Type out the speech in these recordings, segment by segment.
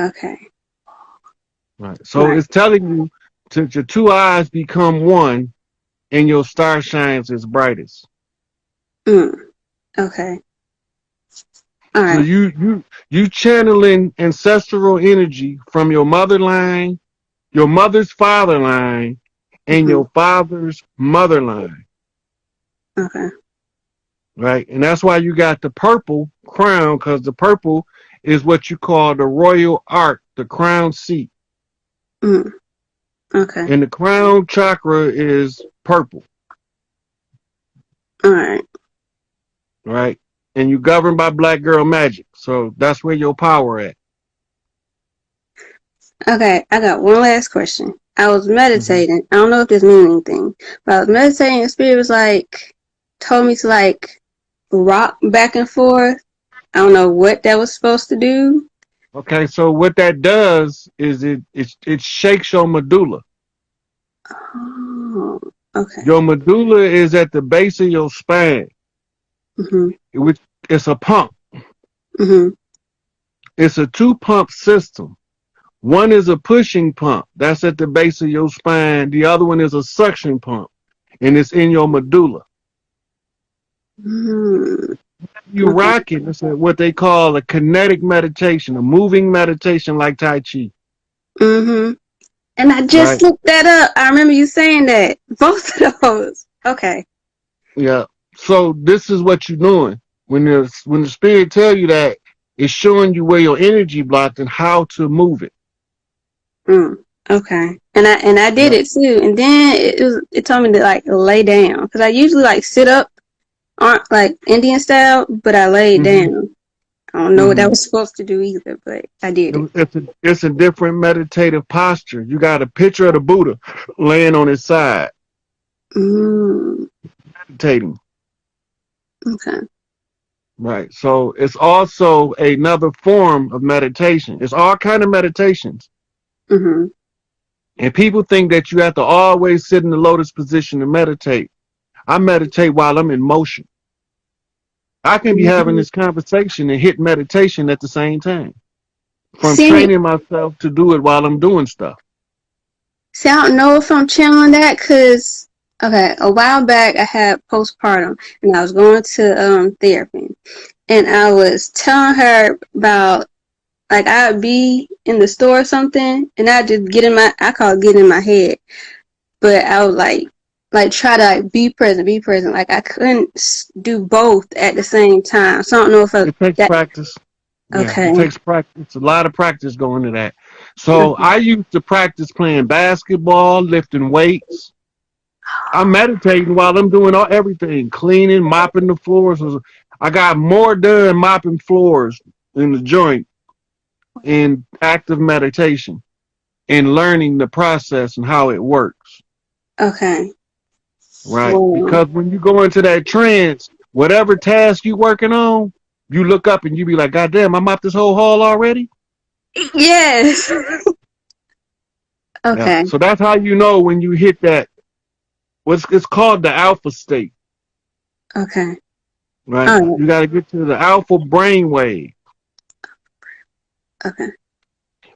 Okay. Right. So Right. it's telling you that your two eyes become one and your star shines its brightest. Mm. Okay. All So right. you channeling ancestral energy from your mother line, your mother's father line, and Mm-hmm. your father's mother line. Okay. Right? And that's why you got the purple crown, because the purple is what you call the royal arc, the crown seat. Mm. Okay. And the crown chakra is purple, All right. right? And you governed by black girl magic. So that's where your power at. Okay. I got one last question. I was Hmm. meditating. I don't know if this means anything, but I was meditating and spirit was like, told me to like rock back and forth. I don't know what that was supposed to do. Okay, so what that does is it shakes your medulla. Oh, okay. Your medulla is at the base of your spine, Mhm. which it's a pump. Mhm. It's a two pump system. One is a pushing pump. That's at the base of your spine. The other one is a suction pump, and it's in your medulla. Mm. You Okay. rock it. It's what they call a kinetic meditation, a moving meditation like Tai Chi, Mhm. And I just right? looked that up. I remember you saying that. Both of those. Okay. Yeah. So this is what you're doing. When the spirit tell you that, it's showing you where your energy blocked and how to move it. Mm. Okay. And I did Yeah. it too. And then it told me to like lay down because I usually like sit up on like Indian style, but I laid Hmm. down. I don't know what that Hmm. was supposed to do either, but I did it. It's a different meditative posture. You got a picture of the Buddha laying on his side, Mm. meditating. Okay. Right. So it's also another form of meditation. It's all kind of meditations. Mhm. And people think that you have to always sit in the lotus position to meditate. I meditate while I'm in motion. I can be having Mhm. this conversation and hit meditation at the same time. From See, training myself to do it while I'm doing stuff. See, I don't know if I'm channeling that because, okay, a while back I had postpartum and I was going to therapy and I was telling her about like I'd be in the store or something and I'd just get in I call it getting in my head, but I would like try to like be present. Like I couldn't do both at the same time. So I don't know if It takes that. practice. Yeah, Okay. it takes practice. A lot of practice going to that. So Okay. I used to practice playing basketball, lifting weights. I'm meditating while I'm doing everything, cleaning, mopping the floors. I got more done mopping floors in the joint in active meditation and learning the process and how it works. Okay. Right? Whoa. Because when you go into that trance, whatever task you working on, you look up and you be like, God damn, I mopped this whole hall already? Yes. Yeah. Okay. So that's how you know when you hit that what's it's called the alpha state. Okay. Right? All right. You gotta get to the alpha brain wave. Okay.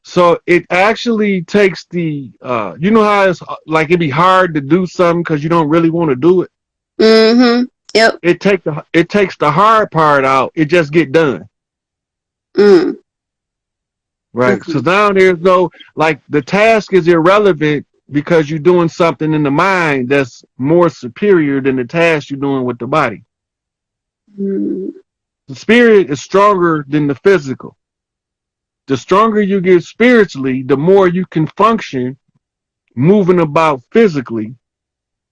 So it actually takes the you know how it's like it'd be hard to do something because you don't really want to do it. Mm-hmm. Yep. It takes the hard part out. It just get done. Mm. Right. So Okay. now there's no like the task is irrelevant because you're doing something in the mind that's more superior than the task you're doing with the body. Mm. The spirit is stronger than the physical. The stronger you get spiritually, the more you can function moving about physically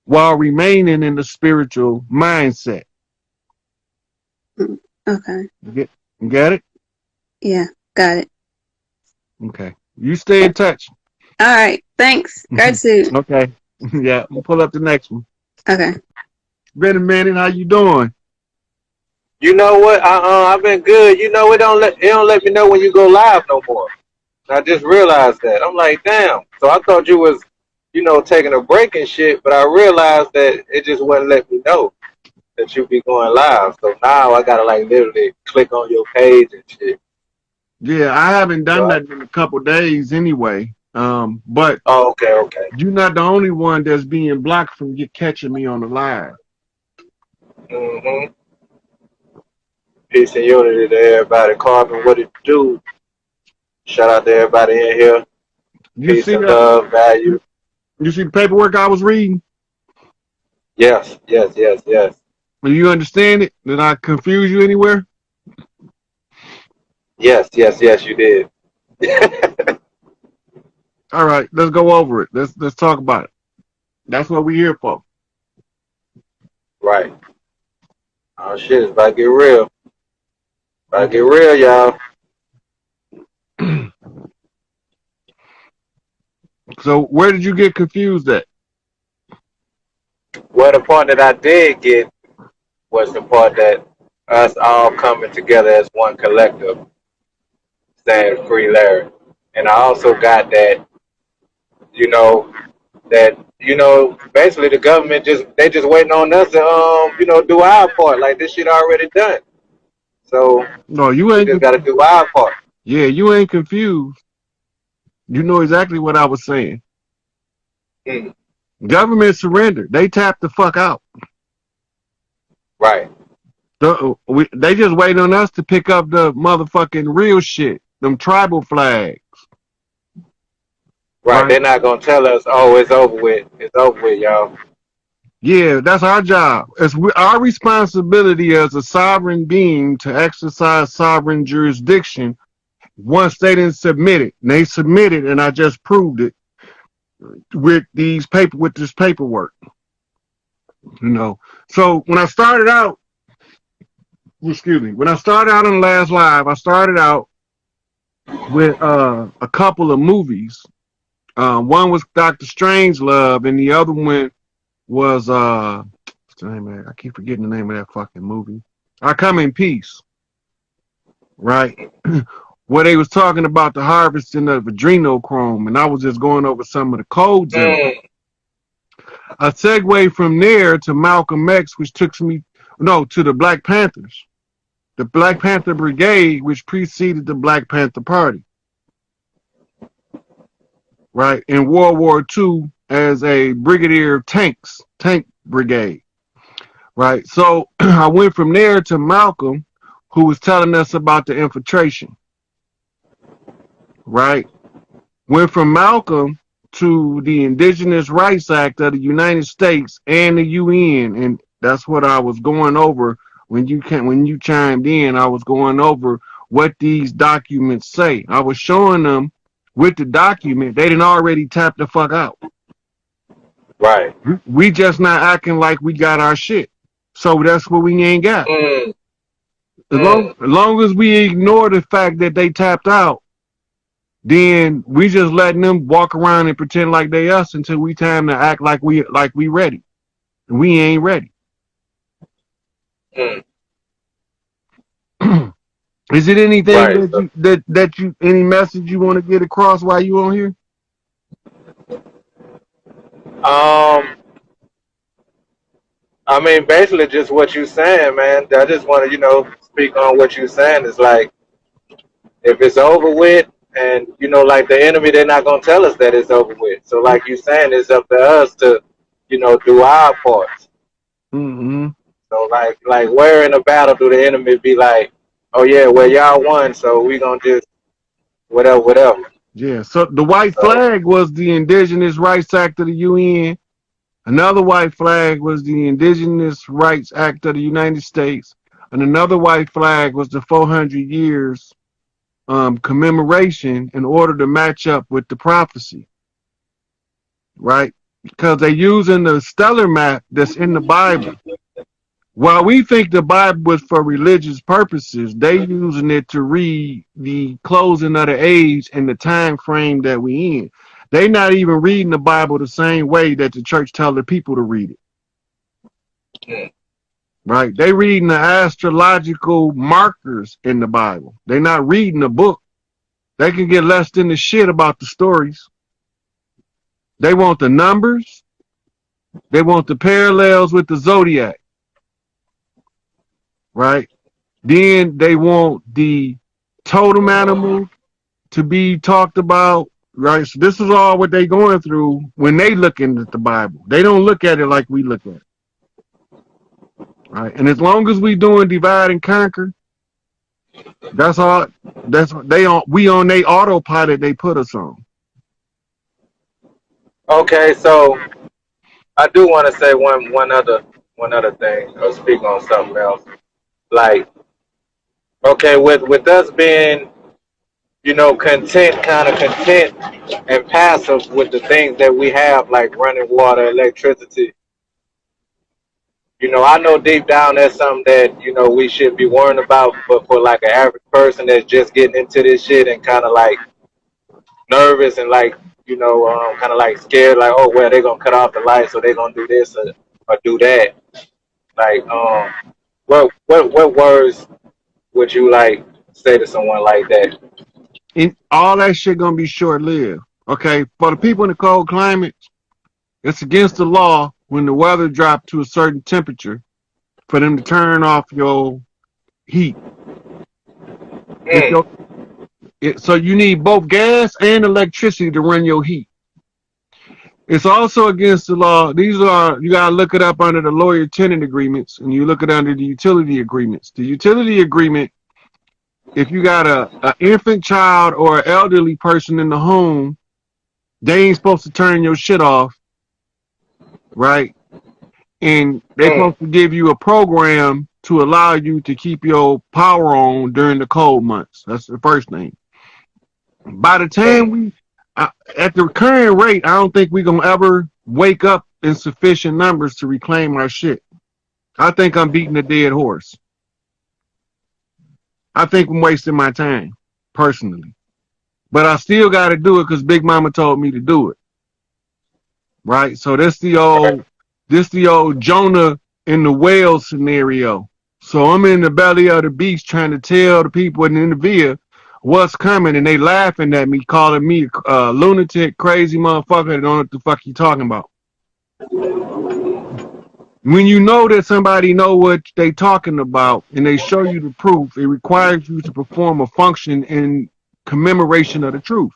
while remaining in the spiritual mindset. Mm. Okay. You get it? Yeah. Got it. Okay. You stay in touch. All right. Thanks. Gratitude. Okay. Yeah. We'll pull up the next one. Okay. Been a minute. How you doing? You know what? I've been good. You know, it don't let me know when you go live no more. I just realized that. I'm like, damn. So I thought you was, taking a break and shit, but I realized that it just wouldn't let me know that you be going live. So now I gotta like literally click on your page and shit. Yeah, I haven't done Right. that in a couple days anyway. But Oh, okay, okay. you're not the only one that's being blocked from catching me on the live. Mm-hmm. Peace and unity to everybody. Carving what it do. Shout out to everybody in here. You Peace see and that? love, value. You see the paperwork I was reading? Yes, yes, yes, yes. Do you understand it? Did I confuse you anywhere? Yes, yes, yes, you did. All right, let's go over it. Let's talk about it. That's what we're here for. Right. Oh shit, it's about to get real. About to get Okay. real, y'all. So where did you get confused at? Well, the part that I did get was the part that us all coming together as one collective, saying free Larry. And I also got that, you know, basically the government they just waiting on us to do our part. Like this shit already done. So No, you we ain't. just gotta do our part. Yeah, you ain't confused. You know exactly what I was saying. Mm, Government surrender. They tapped the fuck out. right. They just waiting on us to pick up the motherfucking real shit. Them tribal flags, Right. right? They're not gonna tell us, oh, it's over with. It's over with, y'all. Yeah, that's our job. It's our responsibility as a sovereign being to exercise sovereign jurisdiction once they didn't submit it. And they submitted, and I just proved it with this paperwork. You know. So when I started out, excuse me, when I started out on the last live, I started out with a couple of movies. One was Doctor Strangelove, and the other one was what's the name of that? I keep forgetting the name of that fucking movie. I Come in Peace, right? Where they was talking about the harvesting of adrenochrome, and I was just going over some of the codes in them. Mm, I segue from there to Malcolm X, which took me to the Black Panthers, the Black Panther Brigade, which preceded the Black Panther Party, right? In World War II, as a brigadier of tank brigade, right? So I went from there to Malcolm, who was telling us about the infiltration, right? Went from Malcolm to the Indigenous Rights Act of the United States and the UN, and that's what I was going over when you chimed in. I was going over what these documents say. I was showing them with the document they didn't already tap the fuck out. right. We just not acting like we got our shit. So that's what we ain't got. Mm, As long, mm, as long as we ignore the fact that they tapped out, then we just letting them walk around and pretend like they us until we time to act like we ready. We ain't ready. mm. Is it anything Right. that So, you any message you want to get across while you on here? um, I mean, basically, just what you saying, man. I just want to, speak on what you saying. It's like if it's over with, and like the enemy, they're not gonna tell us that it's over with. So, like you saying, it's up to us to, do our parts. Mm-hmm. So, like where in a battle do the enemy be like, oh yeah, well y'all won, so we gonna just whatever, whatever. Yeah. So the white So, flag was the Indigenous Rights Act of the UN. Another white flag was the Indigenous Rights Act of the United States, and another white flag was the 400 years commemoration in order to match up with the prophecy, right? Because they're using the stellar map that's in the Bible. While we think the Bible was for religious purposes, they using it to read the closing of the age and the time frame that we in. They not even reading the Bible the same way that the church tell the people to read it. Right? They reading the astrological markers in the Bible. They not reading the book. They can get less than the shit about the stories. They want the numbers. They want the parallels with the zodiac. Right? Then they want the totem animal to be talked about, right? So this is all what they going through when they looking at the Bible. They don't look at it like we look at it, right? And as long as we doing divide and conquer, that's all. That's they on. We on they autopilot. They put us on. Okay, so I do want to say one other thing. I'll speak on something else. Like, okay, with us being, kind of content and passive with the things that we have, like running water, electricity. I know deep down that's something that we should be worrying about, but for like an average person that's just getting into this shit and kind of like nervous and like kind of like scared, like, oh well, they're gonna cut off the lights, so they're gonna do this or do that. Like, what words would you like say to someone like that? And all that shit gonna be short lived. Okay, for the people in the cold climates, it's against the law when the weather drops to a certain temperature for them to turn off your heat. If Mm, your so you need both gas and electricity to run your heat. It's also against the law. These are, you gotta look it up under the lawyer tenant agreements, and you look it under the utility agreements. The utility agreement, if you got a infant child or an elderly person in the home, they ain't supposed to turn your shit off, right? And they mm, supposed to give you a program to allow you to keep your power on during the cold months. That's the first thing. By the time mm. we, at the current rate, I don't think we're gonna ever wake up in sufficient numbers to reclaim our shit. I think I'm beating a dead horse. I think I'm wasting my time, personally. But I still got to do it because Big Mama told me to do it, right? So Right. this the old Jonah in the whale scenario. So I'm in the belly of the beast trying to tell the people in the villa what's coming, and they laughing at me, calling me a lunatic, crazy motherfucker that don't know what the fuck you talking about. When you know that somebody know what they talking about and they show you the proof, it requires you to perform a function in commemoration of the truth.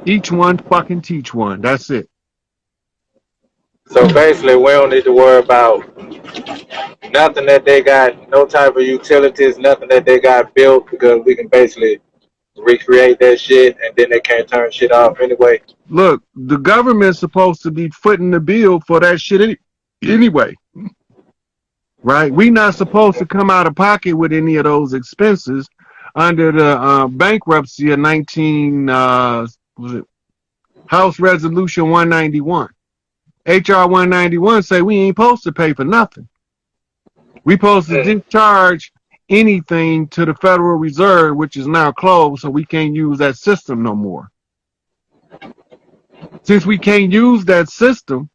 Each one fucking teach one. That's it. So basically, we don't need to worry about nothing that they got, no type of utilities, nothing that they got built, because we can basically recreate that shit, and then they can't turn shit off anyway. Look, the government's supposed to be footing the bill for that shit anyway, right? We not supposed to come out of pocket with any of those expenses under the bankruptcy of 19 was it House Resolution 191. HR 191 say we ain't supposed to pay for nothing. We supposed to Mm. discharge anything to the Federal Reserve, which is now closed, so we can't use that system no more. Since we can't use that system,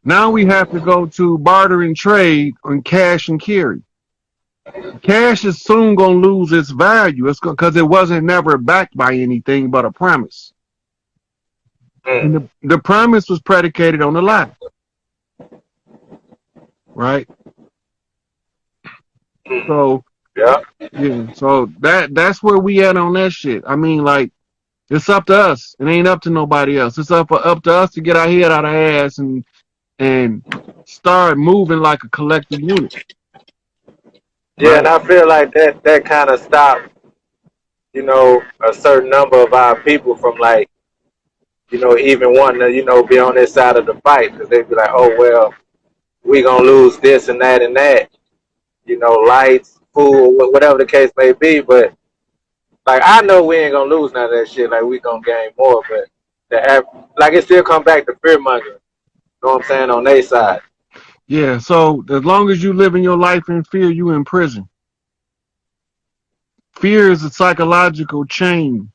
now we have to go to barter and trade on cash and carry. Cash is soon going to lose its value. It's because it wasn't never backed by anything but a promise. And Mm. the promise was predicated on a lie, right? Mm. So Yeah. yeah, so that's where we at on that shit. I mean, like, it's up to us. It ain't up to nobody else. It's up to us to get our head out of our ass and start moving like a collective unit, Yeah, and right? I feel like that kind of stopped, a certain number of our people from like, even wanting to, be on this side of the fight, because they'd be like, oh well, we gonna lose this and that and that, lights, food, whatever the case may be. But like, I know we ain't gonna lose none of that shit. Like, we gonna gain more, but like, it still come back to fear mongering. You know what I'm saying, on their side. Yeah. So as long as you live in your life in fear, you in prison. Fear is a psychological chain.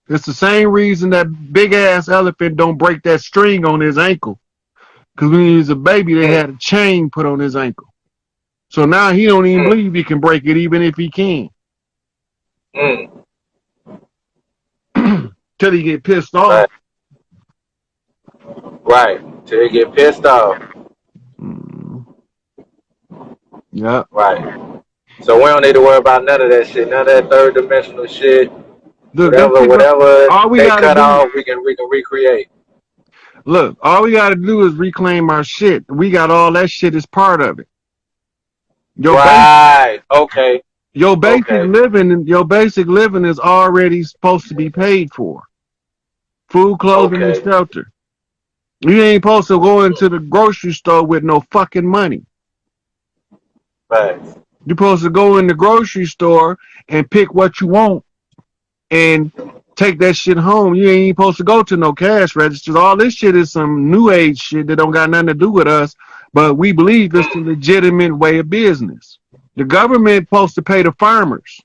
It's the same reason that big ass elephant don't break that string on his ankle. Because when he was a baby, they Mm, had a chain put on his ankle. So now he don't even mm, believe he can break it, even if he can, mm. till he get pissed off. Right, right. Till you get pissed off. Mm, yeah. Right. So we don't need to worry about none of that shit, none of that third dimensional shit. Look, that Whatever, shit whatever all we they gotta cut do, off, we can recreate. look, all we gotta do is reclaim our shit. We got all that shit as part of it. Your base, Right. Okay. Okay. your basic living is already supposed to be paid for. Food, clothing, and Okay. shelter. You ain't supposed to go into the grocery store with no fucking money. Facts. You're supposed to go in the grocery store and pick what you want and take that shit home. You ain't supposed to go to no cash registers. All this shit is some new age shit that don't got nothing to do with us, but we believe it's a legitimate way of business. The government supposed to pay the farmers.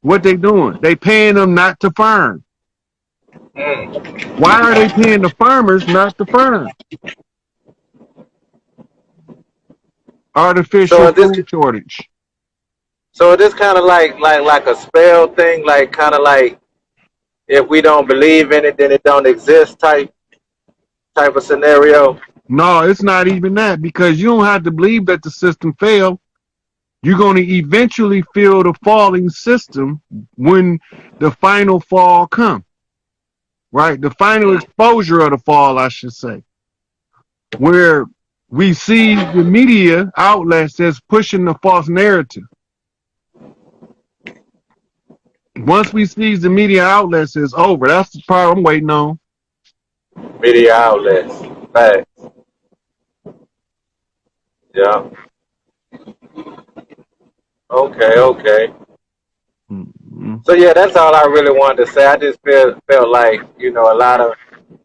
What they doing? They paying them not to farm. Mm. Why are they paying the farmers not to farm? So Artificial is this food shortage. so is this kind of like a spell thing, like kind of like if we don't believe in it, then it don't exist type of scenario. No, it's not even that because you don't have to believe that the system failed. You're going to eventually feel the falling system when the final fall comes, right? The final Mm. exposure of the fall, I should say, where we see the media outlets that's pushing the false narrative. Once we see the media outlets, it's over. That's the part I'm waiting on. Media outlets. Facts. Yeah. Okay. Okay. Mm-hmm. So yeah, that's all I really wanted to say. I just felt like a lot of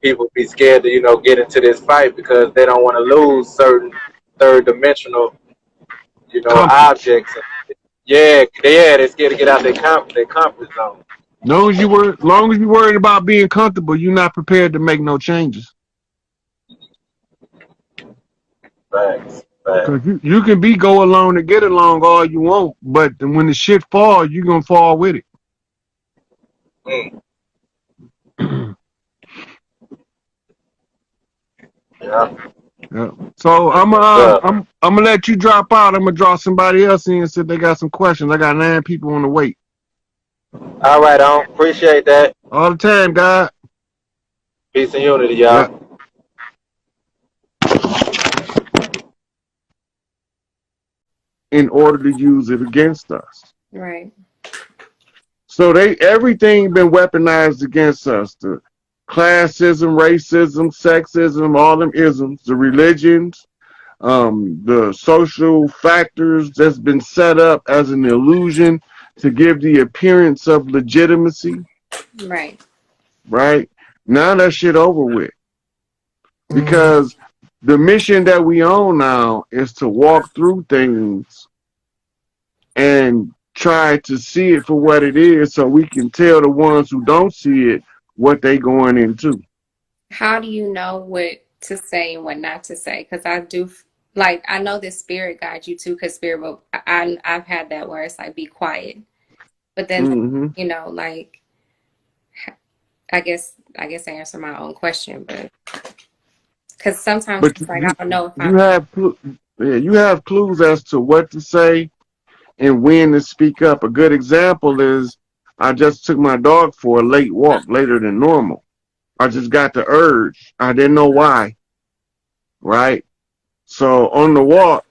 people be scared to get into this fight because they don't want to lose certain third dimensional Comforts. objects. Yeah, they're scared to get out their comfort zone. Long as you're worried about being comfortable, you're not prepared to make no changes. Facts, Because facts. you can be go along and get along all you want, but when the shit fall, you're going to fall with it. Mm, yeah, Yeah. So what's up? I'm gonna let you drop out. I'm gonna draw somebody else in and see if they got some questions. I got 9 people on the wait. All right, on. Appreciate that. All the time, God. Peace and unity, Yeah. y'all. In order to use it against us. Right. So everything been weaponized against us. The classism, racism, sexism, all them isms, the religions, the social factors that's been set up as an illusion to give the appearance of legitimacy, Right. right? Now that shit over with. Because the mission that we own now is to walk through things and try to see it for what it is so we can tell the ones who don't see it what they going into. How do you know what to say and what not to say? Because I do, like, I know that spirit guides you too, because spirit will, I've had that where it's like, be quiet. But then, Mm-hmm. like, I guess I answer my own question, but because sometimes But it's like, I don't know if you I'm, have you have clues as to what to say and when to speak up. A good example is I just took my dog for a late walk, later than normal. I just got the urge. I didn't know why, right? So on the walk,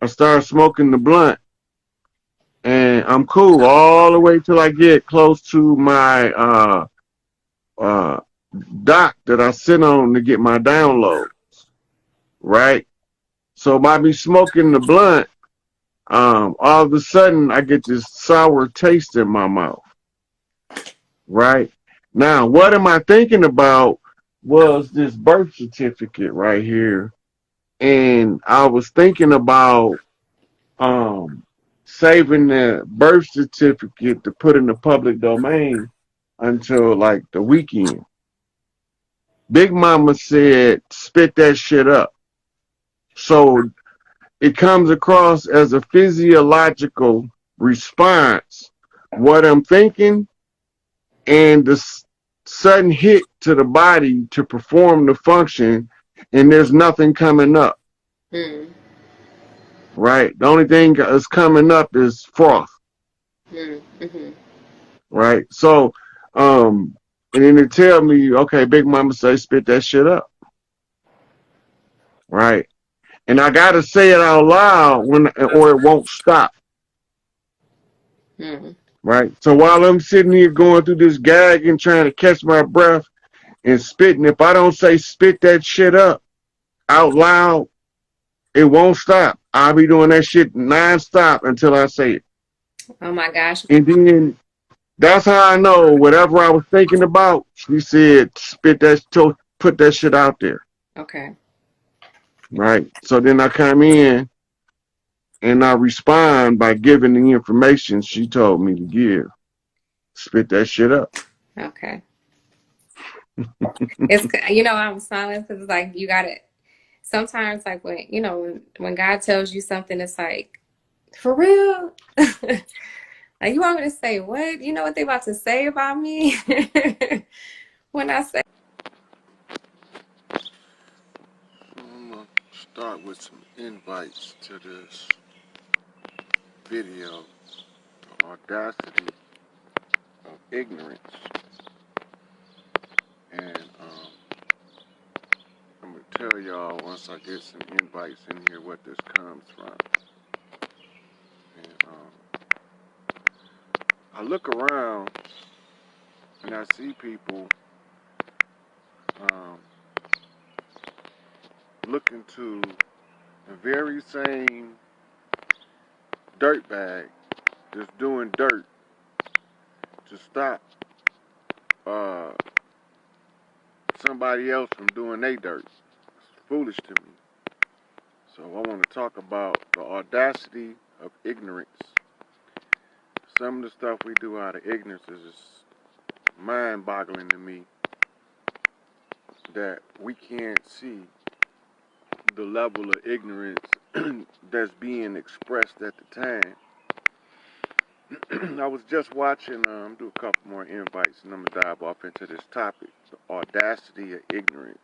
I started smoking the blunt, and I'm cool all the way till I get close to my uh, dock that I sit on to get my downloads, right? So by me smoking the blunt, all of a sudden I get this sour taste in my mouth, right? Now, what am I thinking about was this birth certificate right here. And I was thinking about um, saving the birth certificate to put in the public domain until like the weekend. Big Mama said, spit that shit up. So it comes across as a physiological response. What I'm thinking and the sudden hit to the body to perform the function, and there's nothing coming up. mm, right? The only thing that's coming up is froth, Mm-hmm. right? So, and then they tell me, okay, Big Mama say spit that shit up, right? And I gotta say it out loud or it won't stop, Mm-hmm. right? So while I'm sitting here going through this gag and trying to catch my breath and spitting, if I don't say spit that shit up out loud, it won't stop. I'll be doing that shit non-stop until I say it. Oh my gosh. And then that's how I know whatever I was thinking about, she said, put that shit out there. Okay. Right. So then I come in and I respond by giving the information she told me to give. Spit that shit up. Okay. It's I'm smiling because it's like you got it. Sometimes like when God tells you something, it's like for real. Like you want me to say what? You know what they about to say about me when I say. I'm gonna start with some invites to this video, the audacity of ignorance, and I'm gonna tell y'all once I get some invites in here what this comes from. And I look around and I see people um, looking to the very same dirtbag that's doing dirt to stop uh, somebody else from doing their dirt. It's foolish to me. So I want to talk about the audacity of ignorance. Some of the stuff we do out of ignorance is just mind-boggling to me that we can't see the level of ignorance that's being expressed at the time. I was just watching, do a couple more invites and I'm going to dive off into this topic, the audacity of ignorance.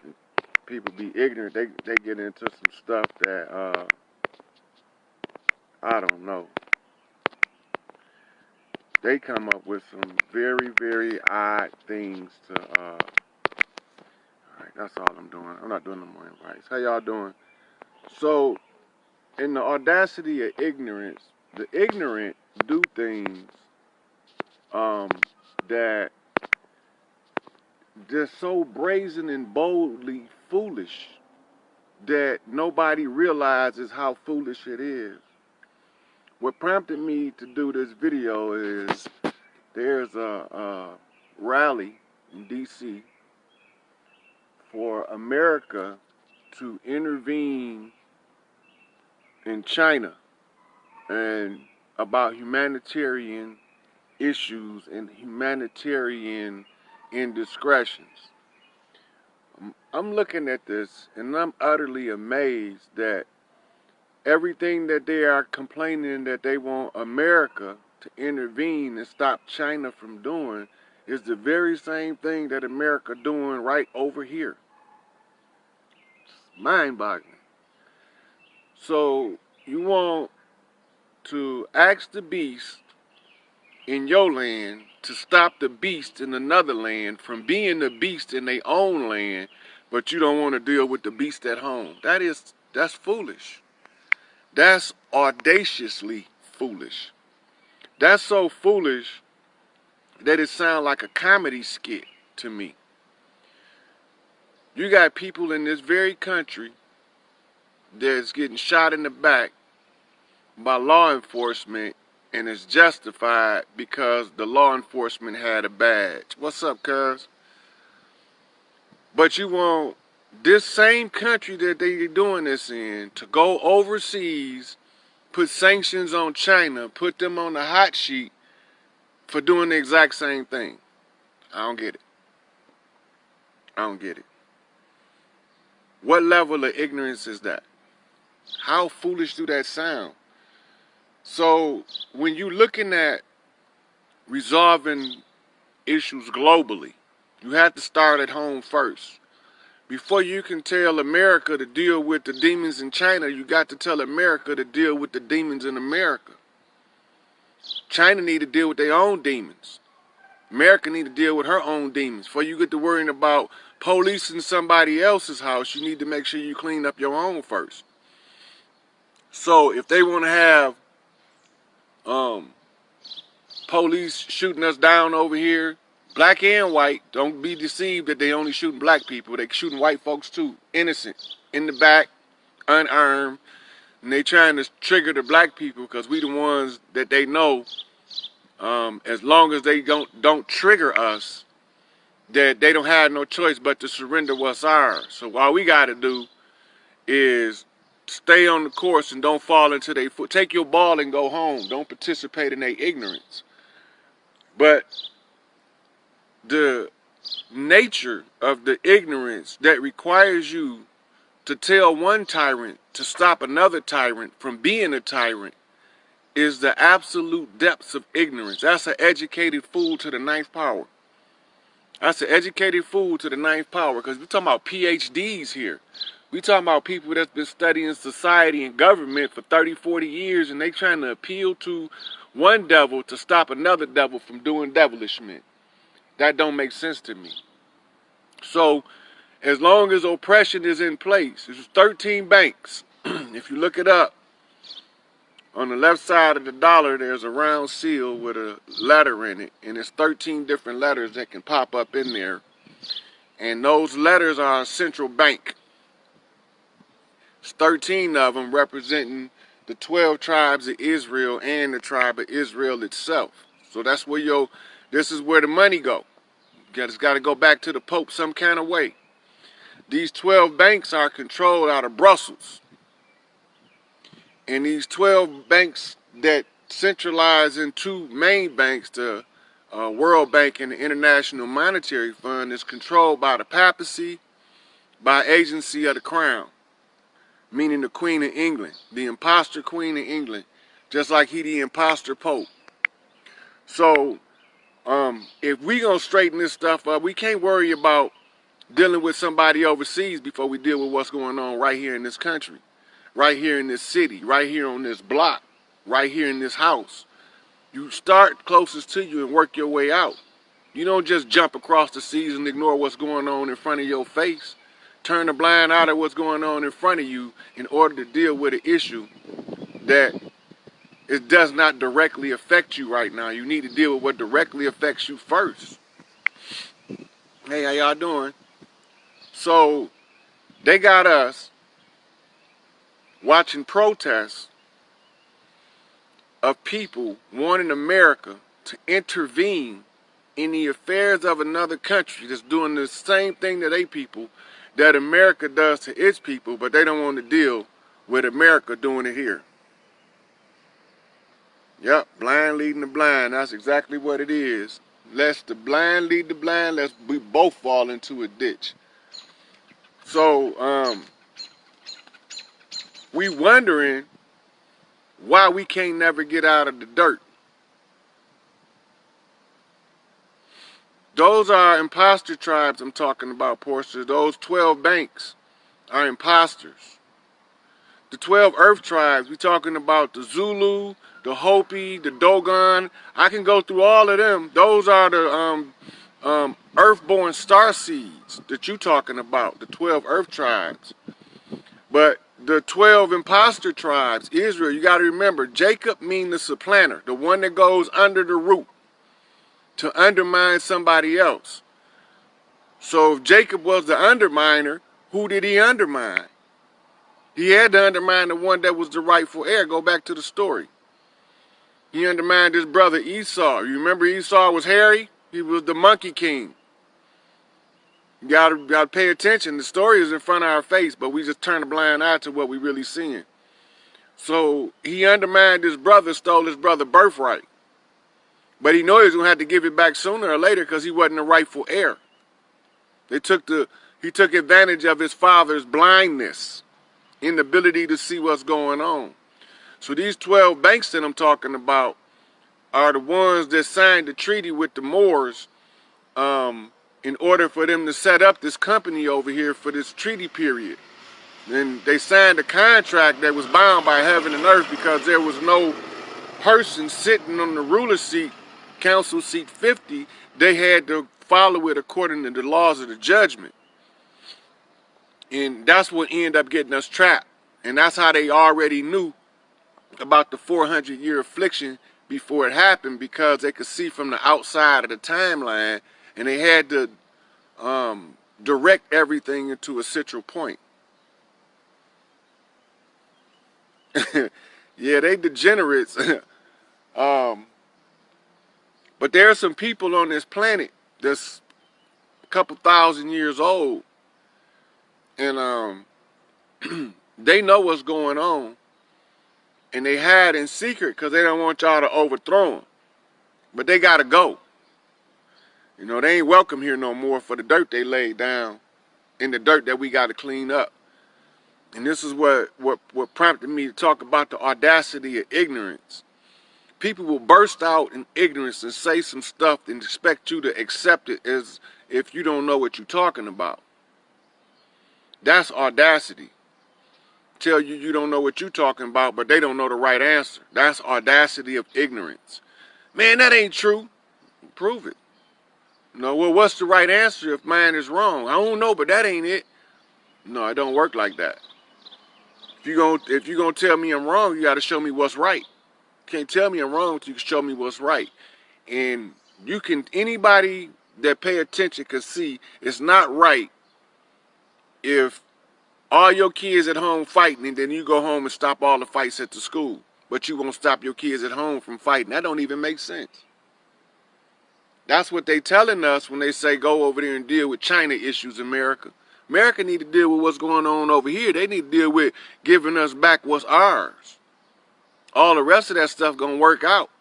And people be ignorant, they get into some stuff that, I don't know. They come up with some very, very odd things to, alright, that's all I'm doing. I'm not doing no more invites. How y'all doing? So, in the audacity of ignorance, the ignorant do things, that they're so brazen and boldly foolish that nobody realizes how foolish it is. What prompted me to do this video is there's a rally in DC for America to intervene in China and about humanitarian issues and humanitarian indiscretions. I'm looking at this and I'm utterly amazed that everything that they are complaining that they want America to intervene and stop China from doing is the very same thing that America doing right over here. It's mind-boggling. So you want to ask the beast in your land to stop the beast in another land from being the beast in their own land, but you don't want to deal with the beast at home. That's foolish. That's audaciously foolish. That's so foolish that it sounds like a comedy skit to me. You got people in this very country that's getting shot in the back by law enforcement and it's justified because the law enforcement had a badge. What's up, cuz? But you want this same country that they doing this in to go overseas, put sanctions on China, put them on the hot sheet for doing the exact same thing. I don't get it. I don't get it. What level of ignorance is that? How foolish do that sound? So when you're looking at resolving issues globally, you have to start at home first. Before you can tell America to deal with the demons in China, you got to tell America to deal with the demons in America. China need to deal with their own demons. America need to deal with her own demons. Before you get to worrying about policing somebody else's house, you need to make sure you clean up your own first. So if they want to have police shooting us down over here, black and white, don't be deceived that they only shooting black people. They shooting white folks too, innocent, in the back, unarmed, and they trying to trigger the black people because we the ones that they know. As long as they don't trigger us, that they don't have no choice but to surrender what's ours. So all we got to do is stay on the course and don't fall into their foot. Take your ball and go home. Don't participate in their ignorance. But the nature of the ignorance that requires you to tell one tyrant to stop another tyrant from being a tyrant is the absolute depths of ignorance. That's an educated fool to the ninth power. That's an educated fool to the ninth power, because we're talking about PhDs here. We're talking about people that's been studying society and government for 30, 40 years, and they trying to appeal to one devil to stop another devil from doing devilishment. That don't make sense to me. So, as long as oppression is in place, there's 13 banks. If you look it up, on the left side of the dollar, there's a round seal with a letter in it, and it's 13 different letters that can pop up in there. And those letters are a central bank. It's 13 of them representing the 12 tribes of Israel and the tribe of Israel itself. So that's where this is where the money go. It's got to go back to the Pope some kind of way. These 12 banks are controlled out of Brussels. And these 12 banks that centralize in two main banks, the World Bank and the International Monetary Fund, is controlled by the papacy, by agency of the crown, meaning the Queen of England, the imposter Queen of England, just like he the imposter Pope. So if we gonna straighten this stuff up, we can't worry about dealing with somebody overseas before we deal with what's going on right here in this country. Right here in this city, right here on this block, right here in this house. You start closest to you and work your way out. You don't just jump across the seas and ignore what's going on in front of your face. Turn a blind eye to what's going on in front of you in order to deal with an issue that it does not directly affect you right now. You need to deal with what directly affects you first. Hey, how y'all doing? So, they got us watching protests of people wanting America to intervene in the affairs of another country that's doing the same thing to their people that America does to its people, but they don't want to deal with America doing it here. Yep, blind leading the blind. That's exactly what it is. Lest the blind lead the blind, lest we both fall into a ditch. So, we wondering why we can't never get out of the dirt. Those are imposter tribes I'm talking about, Portia. Those 12 banks are imposters. The 12 earth tribes, we're talking about the Zulu, the Hopi, the Dogon. I can go through all of them. Those are the earthborn star seeds that you're talking about, the 12 earth tribes. But the 12 imposter tribes, Israel, you got to remember, Jacob means the supplanter, the one that goes under the root to undermine somebody else. So if Jacob was the underminer, who did he undermine? He had to undermine the one that was the rightful heir. Go back to the story. He undermined his brother Esau. You remember Esau was hairy? He was the monkey king. You gotta pay attention. The story is in front of our face, but we just turn a blind eye to what we really seeing. So he undermined his brother, stole his brother's birthright. But he knew he was gonna have to give it back sooner or later because he wasn't the rightful heir. He took advantage of his father's blindness, inability to see what's going on. So these 12 banks that I'm talking about are the ones that signed the treaty with the Moors in order for them to set up this company over here for this treaty period. And they signed a contract that was bound by heaven and earth because there was no person sitting on the ruler seat, council seat 50. They had to follow it according to the laws of the judgment. And that's what ended up getting us trapped. And that's how they already knew about the 400-year affliction before it happened, because they could see from the outside of the timeline, and they had to direct everything into a central point. Yeah, they degenerates. But there are some people on this planet that's a couple thousand years old, and they know what's going on, and they hide in secret because they don't want y'all to overthrow them. But they gotta go. You know, they ain't welcome here no more for the dirt they laid down, and the dirt that we gotta clean up. And this is what prompted me to talk about the audacity of ignorance. People will burst out in ignorance and say some stuff and expect you to accept it as if you don't know what you're talking about. That's audacity. Tell you you don't know what you're talking about, but they don't know the right answer. That's audacity of ignorance. Man, that ain't true. Prove it. No, well, what's the right answer if mine is wrong? I don't know, but that ain't it. No, it don't work like that. If you're gonna tell me I'm wrong, you gotta show me what's right. You can't tell me I'm wrong until you can show me what's right. And anybody that pay attention can see it's not right if all your kids at home fighting and then you go home and stop all the fights at the school, but you won't stop your kids at home from fighting. That don't even make sense. That's what they telling us when they say go over there and deal with China issues, America. America need to deal with what's going on over here. They need to deal with giving us back what's ours. All the rest of that stuff gonna work out.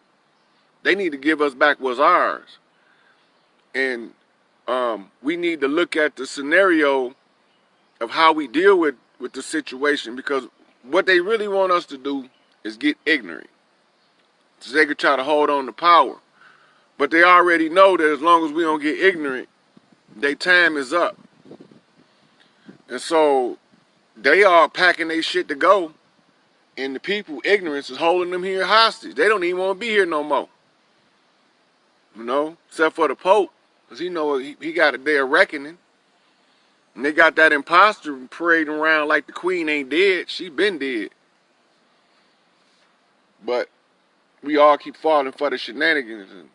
They need to give us back what's ours. And we need to look at the scenario of how we deal with the situation, because what they really want us to do is get ignorant so they can try to hold on to power. But they already know that as long as we don't get ignorant, their time is up. And so they are packing their shit to go, and the people, ignorance is holding them here hostage. They don't even want to be here no more. You know, except for the Pope, because he know he got a day of reckoning. And they got that imposter parading around like the queen ain't dead. She been dead. But we all keep falling for the shenanigans and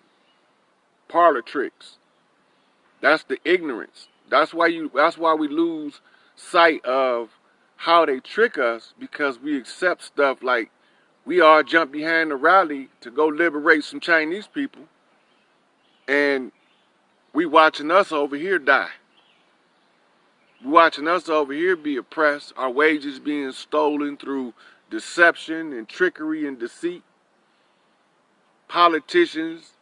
parlor tricks. That's the ignorance. That's why we lose sight of how they trick us, because we accept stuff like we all jump behind the rally to go liberate some Chinese people, and we watching us over here die. We watching us over here be oppressed, our wages being stolen through deception and trickery and deceit. Politicians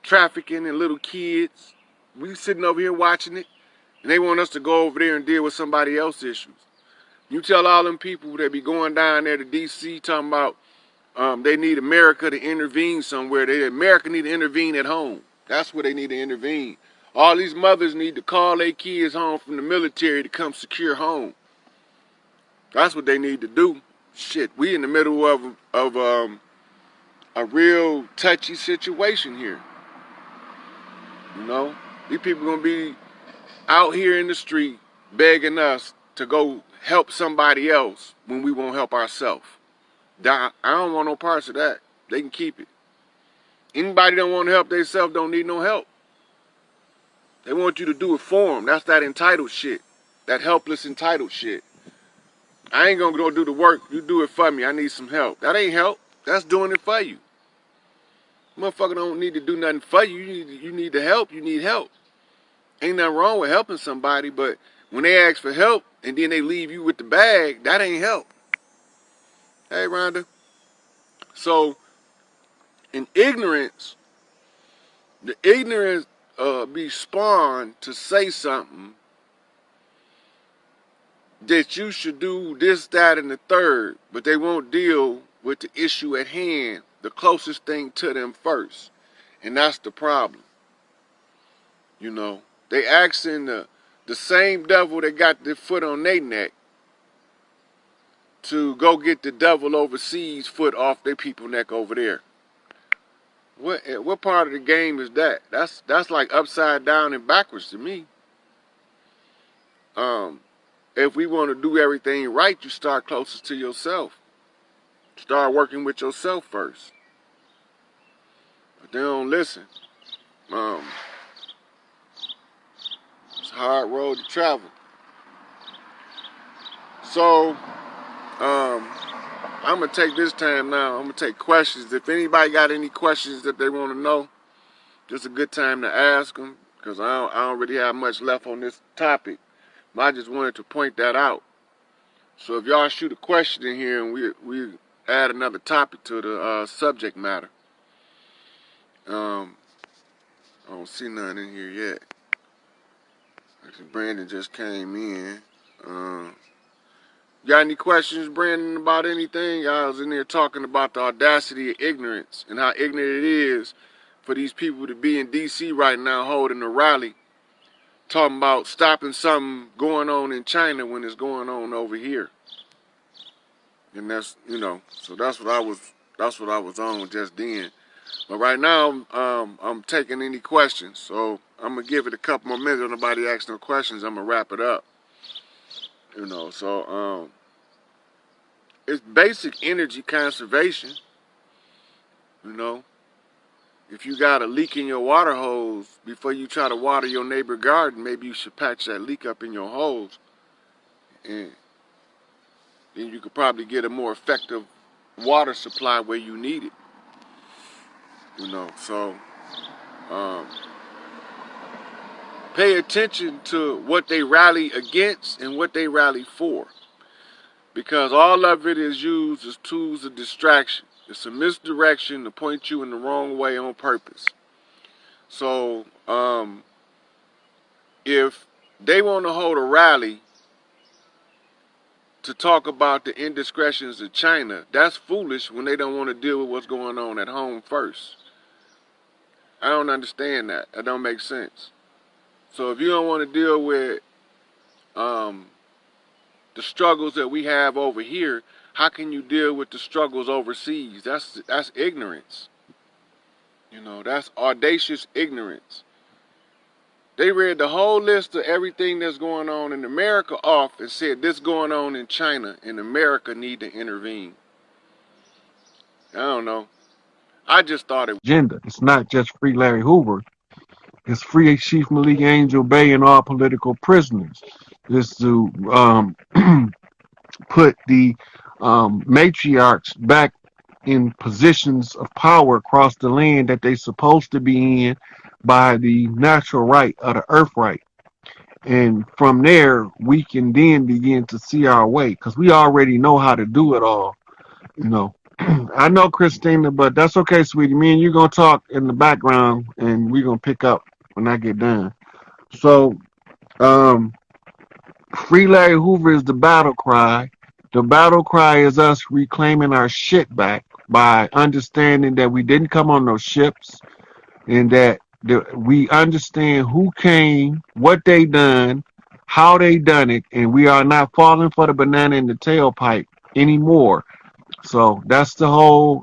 trafficking in little kids. We sitting over here watching it, and they want us to go over there and deal with somebody else's issues. You tell all them people that be going down there to D.C. talking about they need America to intervene somewhere. America need to intervene at home. That's where they need to intervene. All these mothers need to call their kids home from the military to come secure home. That's what they need to do. Shit, we in the middle of a real touchy situation here. You know, these people gonna be out here in the street begging us to go help somebody else when we won't help ourselves. I don't want no parts of that. They can keep it. Anybody don't want to help themselves don't need no help. They want you to do it for them. That's that entitled shit. That helpless entitled shit. I ain't gonna go do the work. You do it for me. I need some help. That ain't help. That's doing it for you. Motherfucker don't need to do nothing for you. You need the help. You need help. Ain't nothing wrong with helping somebody, but when they ask for help and then they leave you with the bag, that ain't help. Hey, Rhonda. So, in ignorance, the ignorance be spawned to say something that you should do this, that, and the third, but they won't deal with the issue at hand, the closest thing to them first. And that's the problem. You know, they asking the same devil that got their foot on their neck to go get the devil overseas foot off their people neck over there. What part of the game is that? That's like upside down and backwards to me. If we want to do everything right, you start closest to yourself. Start working with yourself first. But they don't listen. It's a hard road to travel. So, I'm gonna take this time now. I'm gonna take questions. If anybody got any questions that they want to know, just a good time to ask them, because I don't really have much left on this topic. But I just wanted to point that out. So if y'all shoot a question in here and we add another topic to the subject matter. I don't see none in here yet. Actually, Brandon just came in. Got any questions, Brandon, about anything? I was in there talking about the audacity of ignorance and how ignorant it is for these people to be in D.C. right now holding a rally talking about stopping something going on in China when it's going on over here. And that's, so that's what I was on just then. But right now, I'm taking any questions. So I'm going to give it a couple more minutes. If nobody asks no questions, I'm going to wrap it up. So it's basic energy conservation. If you got a leak in your water hose, before you try to water your neighbor's garden, maybe you should patch that leak up in your hose. And then you could probably get a more effective water supply where you need it. So pay attention to what they rally against and what they rally for. Because all of it is used as tools of distraction. It's a misdirection to point you in the wrong way on purpose. So, if they want to hold a rally to talk about the indiscretions of China, that's foolish when they don't want to deal with what's going on at home first. I don't understand that. That don't make sense. So if you don't want to deal with the struggles that we have over here, how can you deal with the struggles overseas? That's ignorance. That's audacious ignorance. They read the whole list of everything that's going on in America off and said this going on in China and America need to intervene. I don't know. I just thought it. Agenda. It's not just free Larry Hoover. It's free Chief Malik Angel Bay and all political prisoners. It's to put the matriarchs back in positions of power across the land that they're supposed to be in by the natural right of the earth right. And from there, we can then begin to see our way because we already know how to do it all. I know, Christina, but that's okay, sweetie. Me and you going to talk in the background and we're going to pick up when I get done. So, Free Larry Hoover is the battle cry. The battle cry is us reclaiming our shit back by understanding that we didn't come on those ships and that we understand who came, what they done, how they done it, and we are not falling for the banana in the tailpipe anymore. So that's the whole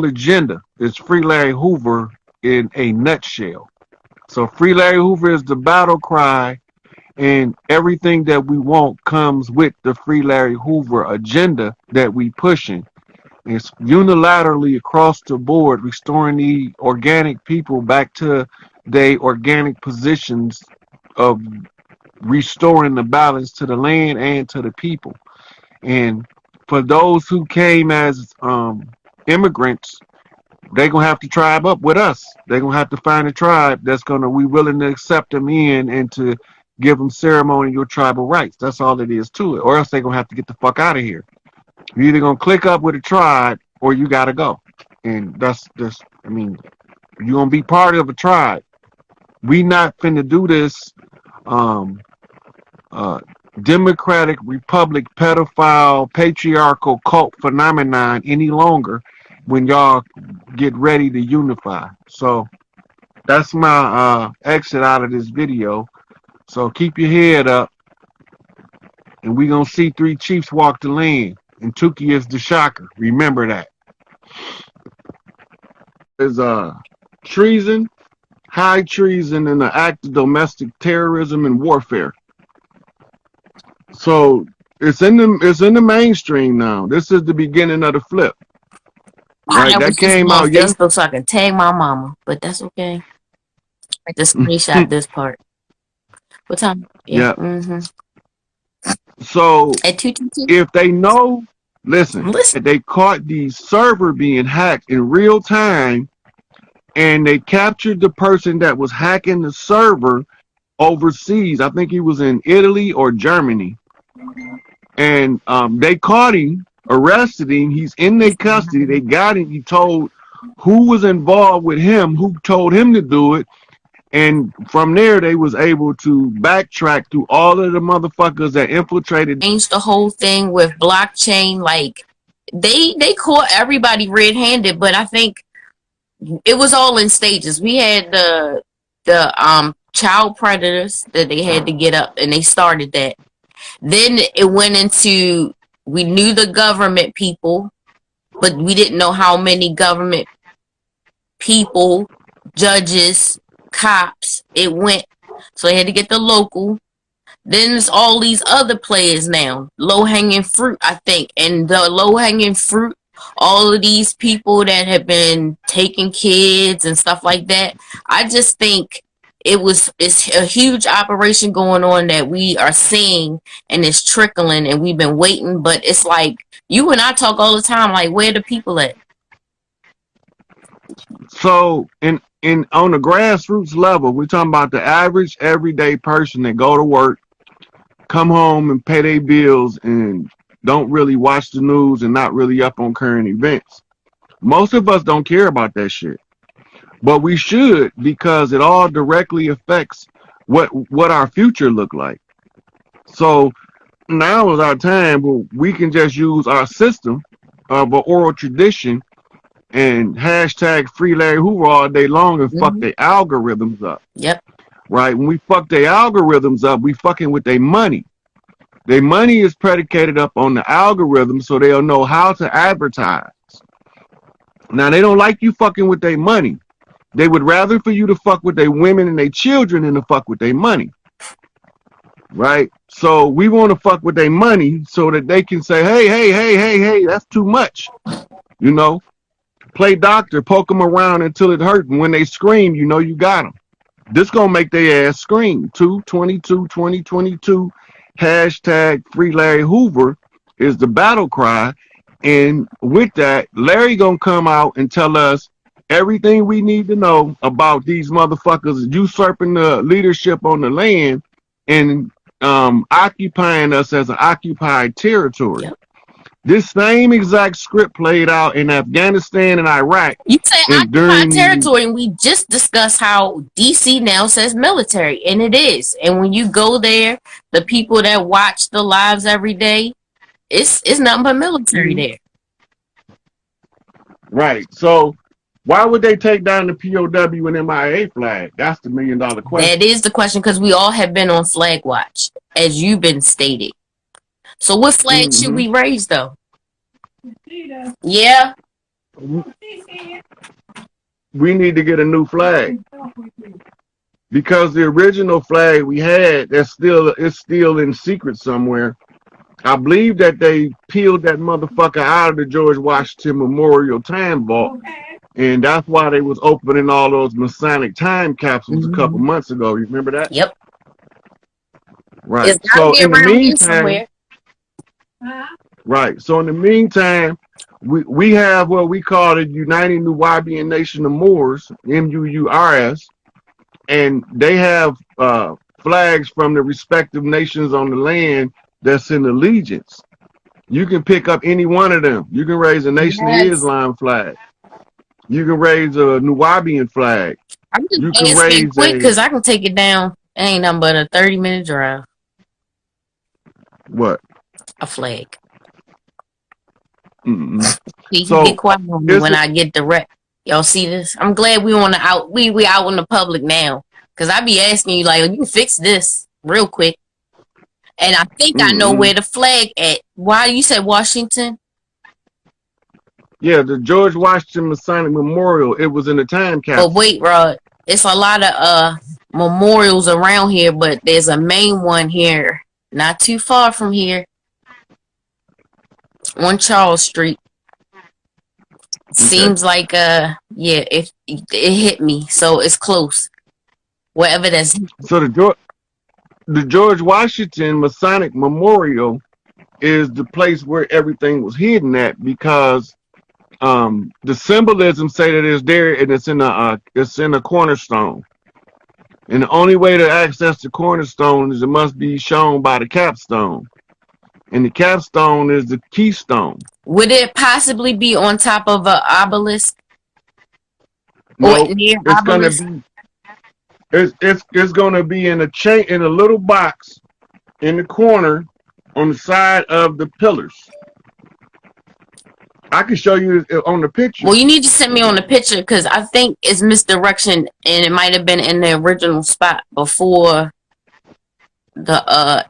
agenda. Is Free Larry Hoover in a nutshell. So Free Larry Hoover is the battle cry, and everything that we want comes with the Free Larry Hoover agenda that we pushing. It's unilaterally across the board, restoring the organic people back to their organic positions of restoring the balance to the land and to the people. And for those who came as immigrants, they're going to have to tribe up with us. They're going to have to find a tribe that's going to be willing to accept them in and to give them ceremonial tribal rights. That's all it is to it. Or else they're going to have to get the fuck out of here. You're either going to click up with a tribe or you got to go. And that's just, you're going to be part of a tribe. We not finna do this democratic republic pedophile patriarchal cult phenomenon any longer when y'all get ready to unify. So That's my exit out of this video. So keep your head up, and we gonna see 3 chiefs walk the land. And Tukey is the shocker. Remember that. There's treason, high treason, and the act of domestic terrorism and warfare. So it's in the mainstream now. This is the beginning of the flip. Right? I That wish this was came on out yesterday. Facebook so I can tag my mama, but that's okay. I just screenshot this part. What time? Yeah. Yeah. Mm-hmm. So At 2:22. if they know, listen, Listen. if they caught the server being hacked in real time and they captured the person that was hacking the server overseas, I think he was in Italy or Germany, and they caught him, arrested him, he's in their custody, they got him, he told who was involved with him, who told him to do it, and from there they was able to backtrack through all of the motherfuckers that infiltrated. Changed the whole thing with blockchain. Like they caught everybody red-handed, but I think it was all in stages. We had the child predators that they had to get up, and they started that. Then it went into, we knew the government people, but we didn't know how many government people, judges, cops. It went, so they had to get the local. Then there's all these other players now, low-hanging fruit, I think. And the low-hanging fruit, all of these people that have been taking kids and stuff like that, I just think it's a huge operation going on that we are seeing, and it's trickling, and we've been waiting. But it's like, you and I talk all the time, like, where the people at? So in on the grassroots level, we're talking about the average everyday person that go to work, come home and pay their bills, and don't really watch the news and not really up on current events. Most of us don't care about that shit, but we should, because it all directly affects what our future look like. So now is our time where we can just use our system of an oral tradition and hashtag free Larry Hoover all day long and fuck their algorithms up. Yep. Right? When we fuck their algorithms up, we fucking with their money. Their money is predicated up on the algorithm, so they'll know how to advertise. Now, they don't like you fucking with their money. They would rather for you to fuck with their women and their children than to fuck with their money. Right? So we want to fuck with their money so that they can say, hey, that's too much. You know? Play doctor, poke them around until it hurt, and when they scream, you know you got them. This gonna make their ass scream. 2022, hashtag free Larry Hoover is the battle cry. And with that, Larry gonna come out and tell us everything we need to know about these motherfuckers usurping the leadership on the land and occupying us as an occupied territory. Yep. This same exact script played out in Afghanistan and Iraq. You say occupied territory, and we just discussed how DC now says military, and it is. And when you go there, the people that watch the lives every day, it's nothing but military there. Right. So why would they take down the POW and MIA flag? That's the $1 million question. That is the question, because we all have been on flag watch, as you've been stated. So what flag should we raise, though? Yeah. We need to get a new flag, because the original flag we had, it's still in secret somewhere. I believe that they peeled that motherfucker out of the George Washington Memorial Time Vault, and that's why they was opening all those Masonic time capsules a couple months ago. You remember that? Yep. Right. So in the meantime, right. So in the meantime, we have what we call the United Nubian Nation of Moors, MUURS, and they have flags from the respective nations on the land that's in allegiance. You can pick up any one of them. You can raise a Nation of Islam flag. You can raise a Nubian flag. I'm just asking quick because I can take it down. It ain't nothing but a 30-minute drive. What? A flag. Mm-mm. You can get quiet on me when I get direct. Y'all see this? I'm glad we on the out. We out in the public now. Cause I be asking you like, you can fix this real quick. And I think I know Mm-hmm. where the flag at. Why you said Washington? Yeah, the George Washington Masonic Memorial. It was in a time But capsule. wait, Rod, it's a lot of memorials around here, but there's a main one here, not too far from here, on Charles Street. Okay. Seems like yeah, it hit me, so it's close. Whatever that's So the George Washington Masonic Memorial is the place where everything was hidden at because the symbolism say that it's there and it's in a cornerstone. And the only way to access the cornerstone is it must be shown by the capstone. And the capstone is the keystone. would it possibly be on top of a obelisk or No, near it's gonna obelisk? be it's gonna be in a chain in a little box in the corner on the side of the pillars. I can show you on the picture. Well, you need to send me on the picture because I think it's misdirection and it might have been in the original spot before the